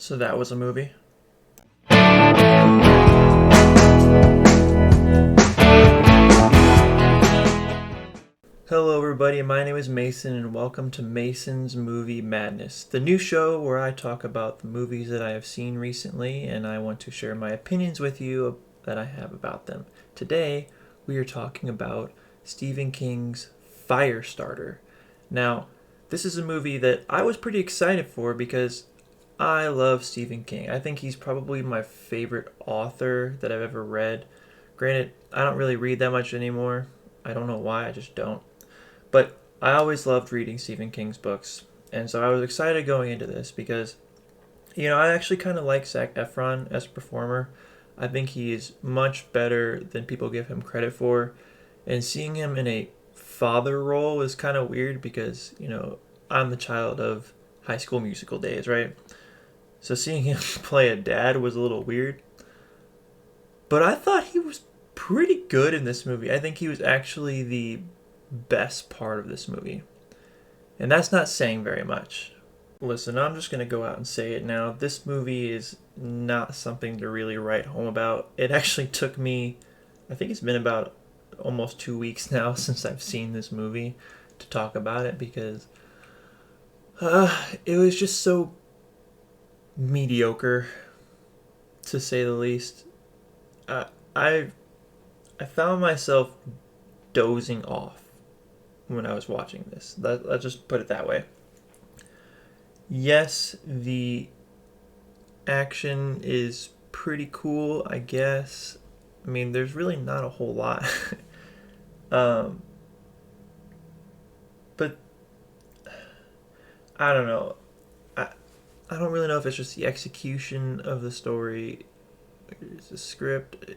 So that was a movie. Hello everybody, my name is Mason and welcome to Mason's Movie Madness, the new show where I talk about the movies that I have seen recently and I want to share my opinions with you that I have about them. Today, we are talking about Stephen King's Firestarter. Now, this is a movie that I was pretty excited for because I love Stephen King. I think he's probably my favorite author that I've ever read. Granted, I don't really read that much anymore. I don't know why, I just don't. But I always loved reading Stephen King's books. And so I was excited going into this because, I actually kind of like Zac Efron as a performer. I think he is much better than people give him credit for. And seeing him in a father role is kind of weird because, I'm the child of High School Musical days, right? So seeing him play a dad was a little weird. But I thought he was pretty good in this movie. I think he was actually the best part of this movie. And that's not saying very much. Listen, I'm just going to go out and say it now. This movie is not something to really write home about. It actually took me, I think it's been about almost 2 weeks now since I've seen this movie to talk about it because it was just so mediocre, to say the least. I found myself dozing off when I was watching this. Let's just put it that way. Yes, the action is pretty cool, I guess. I mean, there's really not a whole lot. But I don't know. I don't really know if it's just the execution of the story. It's the script.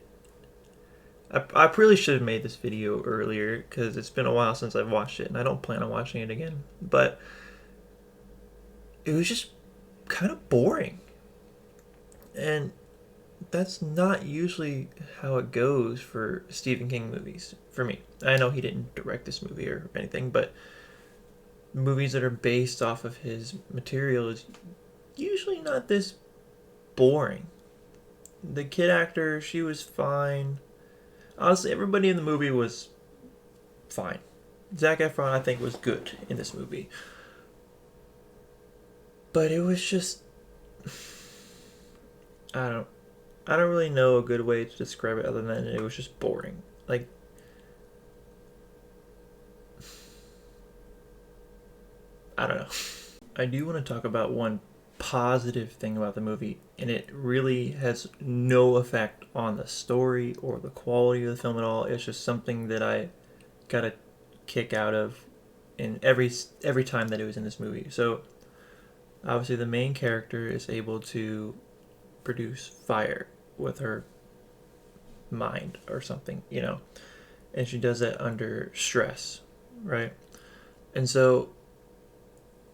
I really should have made this video earlier because it's been a while since I've watched it and I don't plan on watching it again. But it was just kind of boring. And that's not usually how it goes for Stephen King movies, for me. I know he didn't direct this movie or anything, but movies that are based off of his material is usually not this boring. The kid actor, she was fine. Honestly, everybody in the movie was fine. Zac Efron, I think, was good in this movie. But it was just... I don't really know a good way to describe it other than it was just boring. Like... I don't know. I do want to talk about one positive thing about the movie, and it really has no effect on the story or the quality of the film at all. It's just something that I got a kick out of in every time that it was in this movie. So obviously the main character is able to produce fire with her mind or something, and she does that under stress, right? And so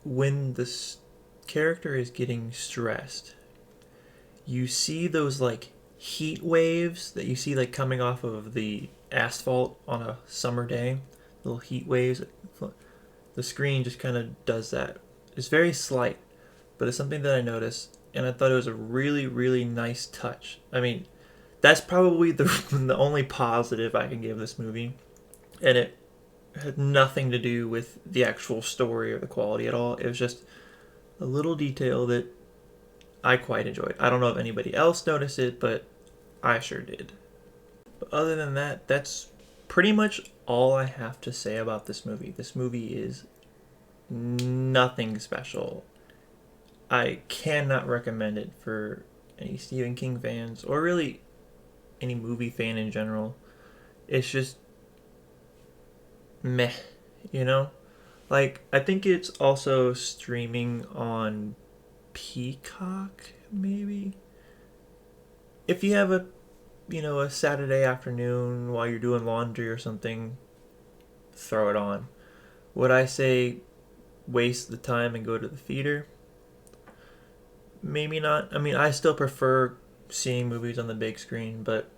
when this character is getting stressed, you see those heat waves that you see coming off of the asphalt on a summer day, little heat waves. The screen just kind of does that. It's very slight, but it's something that I noticed and I thought it was a really, really nice touch. I mean, that's probably the only positive I can give this movie, and it had nothing to do with the actual story or the quality at all. It was just a little detail that I quite enjoyed. I don't know if anybody else noticed it, but I sure did. But other than that, that's pretty much all I have to say about this movie. This movie is nothing special. I cannot recommend it for any Stephen King fans, or really any movie fan in general. It's just meh, I think it's also streaming on Peacock, maybe. If you have a Saturday afternoon while you're doing laundry or something, throw it on. Would I say waste the time and go to the theater? Maybe not. I mean, I still prefer seeing movies on the big screen, but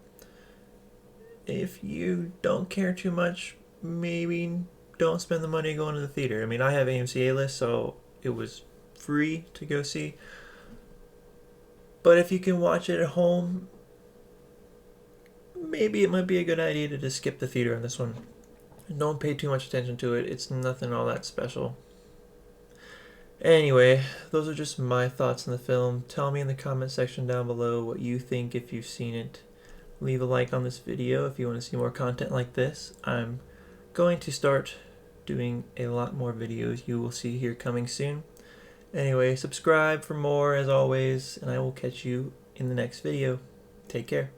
if you don't care too much, maybe don't spend the money going to the theater. I mean, I have AMC A-List, so it was free to go see. But if you can watch it at home, maybe it might be a good idea to just skip the theater on this one. Don't pay too much attention to it. It's nothing all that special. Anyway, those are just my thoughts on the film. Tell me in the comment section down below what you think if you've seen it. Leave a like on this video if you want to see more content like this. I'm going to start doing a lot more videos you will see here coming soon. Anyway, subscribe for more as always, and I will catch you in the next video. Take care.